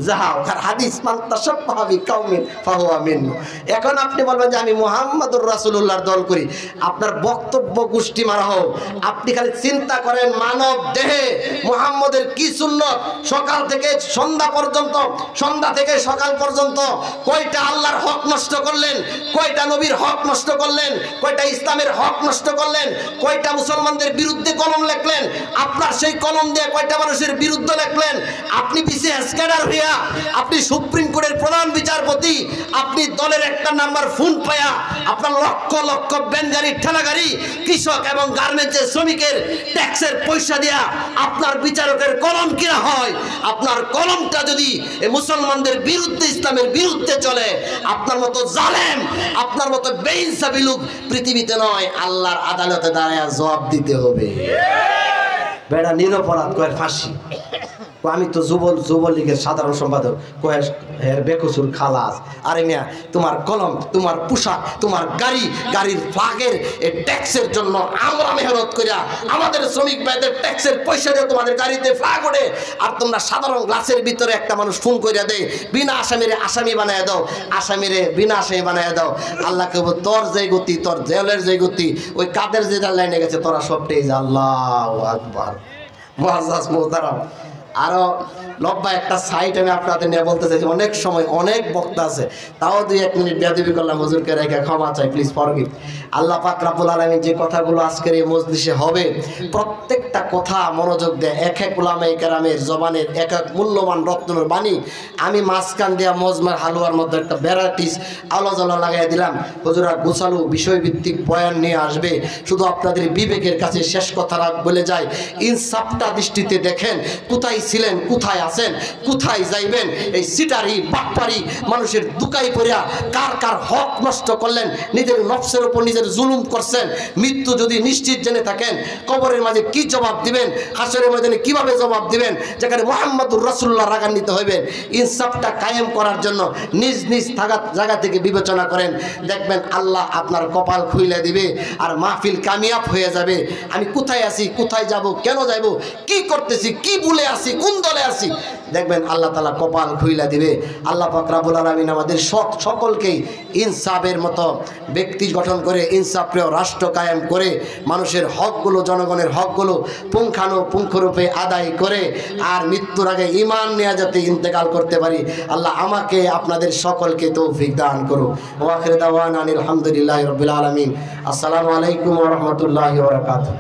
যাও। আর হাদিস মান তাশাব্বাহা বিকাউমিন ফাহুয়া মিনহু। এখন আপনি বলবেন যে আমি মুহাম্মদুর রাসূলুল্লাহর দল করি, আপনার বক্তব্য গোষ্ঠী মারা হোক। আপনি খালি চিন্তা করেন মানব দেহে মুহাম্মদের কি সুন্নত, সকাল থেকে সন্ধ্যা পর্যন্ত, সন্ধ্যা থেকে সকাল পর্যন্ত কয়টা আল্লাহর হক নষ্ট করলেন, কয়টা নবীর হক নষ্ট করলেন, কয়টা ইসলামের হক নষ্ট করলেন, কয়টা মুসলমানদের বিরুদ্ধে কলম লেখলেন, আপনার সেই কলম দিয়ে কয়টা মানুষের বিরুদ্ধে লেখলেন। আপনি বিসিএস ক্যাডার হইয়া, আপনি সুপ্রিম কোর্টের প্রধান বিচারপতি, আপনি দলের একটা নাম্বার ফোন পায়া আপনার লক্ষ লক্ষ ব্যানগাড়ি, ঠেলাগাড়ি, কৃষক এবং গার্মেন্টসের শ্রমিকের ট্যাক্সের পয়সা দিয়া আপনার বিচারকের কলম কিনা হয়। আপনার কলমটা যদি এই মুসলমানদের বিরুদ্ধে, ইসলামের বিরুদ্ধে চলে, আপনার মতো জালেম, আপনার মতো বেইনসাফি লোক পৃথিবীতে নয়, আল্লাহর আদালতে দাঁড়ায় জবাব দিতে হবে। বেড়া নিরপরাধ কয়ের ফাঁসি। আমি তো যুবলীগের সাধারণ সম্পাদক, কয়ের বেকসুর খালাস। আরে মিয়া, তোমার কলম, তোমার পোশাক, তোমার গাড়ি, গাড়ির ফ্লাগের এই ট্যাক্সের জন্য আমরা মেহনত করিয়া আমাদের শ্রমিক ভাইদের ট্যাক্সের পয়সা দিয়ে তোমাদের গাড়িতে ফ্লাগ ওঠে, আর তোমরা সাধারণ গ্লাসের ভিতরে একটা মানুষ ফোন করিয়া দেয়, বিনা আসামিরে আসামি বানায় দাও, আসামিরে বিনা আসামি বানায় দাও। আল্লাহ কেবল তোর যে গতি, তোর জেলের যে গতি, ওই কাদের যে লাইনে গেছে তোরা সবটাই যা। আল্লাহু আকবার। মুআজ্জাজ মুহতারাম, আরো লম্বা একটা সাইট আমি আপনাদের নিয়ে বলতে চাইছি। অনেক সময় অনেক বক্তা আছে, তাও 2-1 মিনিট বেয়াদবি করলাম, হুজুরকে রেখে ক্ষমা চাই, প্লিজ ফরগিভ। আল্লাহ পাক রব্বুল আলামিন যে কথাগুলো আজকের এই মজলিসে হবে, প্রত্যেকটা কথা মনোযোগ দেয়। এক এক উলামায়ে কেরামের জবানের এক এক মূল্যবান রত্নের বাণী আমি মাঝখান দিয়া মজমার হালুয়ার মধ্যে একটা ভ্যারাইটিস আলোচনা লাগাই দিলাম। হুজুরা গোছালো বিষয়ভিত্তিক বয়ান নিয়ে আসবে। শুধু আপনাদের বিবেকের কাছে শেষ কথাটা বলে যায়, ইনসাফটা দৃষ্টিতে দেখেন, কোথায় ছিলেন, কোথায় আছেন, কোথায় যাইবেন। এই সিটারি বাটপারি মানুষের দুকাই পড়িয়া কার কার হক নষ্ট করলেন, নিজের নফসের উপর নিজের জুলুম করছেন। মৃত্যু যদি নিশ্চিত জেনে থাকেন, কবরের মাঝে কি জবাব দিবেন, হাসরের ময়দানে কিভাবে জবাব দিবেন, যেখানে মুহাম্মদুর রাসূলুল্লাহ রাগান্বিত হইবেন। ইনসাফটা কায়েম করার জন্য নিজ নিজ জায়গা থেকে বিবেচনা করেন, দেখবেন আল্লাহ আপনার কপাল খুইলে দিবে আর মাহফিল কামিয়াব হয়ে যাবে। আমি কোথায় আছি, কোথায় যাব, কেন যাব, কি করতেছি, কি ভুলে আছি, কোন দলে আছি, দেখবেন আল্লাহ তাআলা কপাল খুইলা দিবে। আল্লাহ পাক রব্বুল আলামিন আমাদের সকলকেই ইনসাফের মতো ব্যক্তি গঠন করে, ইনসাফপ্রিয় রাষ্ট্র কায়েম করে, মানুষের হকগুলো, জনগণের হকগুলো পুঙ্খানুপুঙ্খরূপে আদায় করে, আর মৃত্যুর আগে ঈমান নিয়ে যাতে ইন্তেকাল করতে পারি। আল্লাহ আমাকে আপনাদের সকলকে তৌফিক দান করুন। ওয়া আখিরু দাওয়ানা আলহামদুলিল্লাহি রাব্বিল আলামিন। আসসালামু আলাইকুম ওয়া রাহমাতুল্লাহি ওয়া বারাকাতুহু।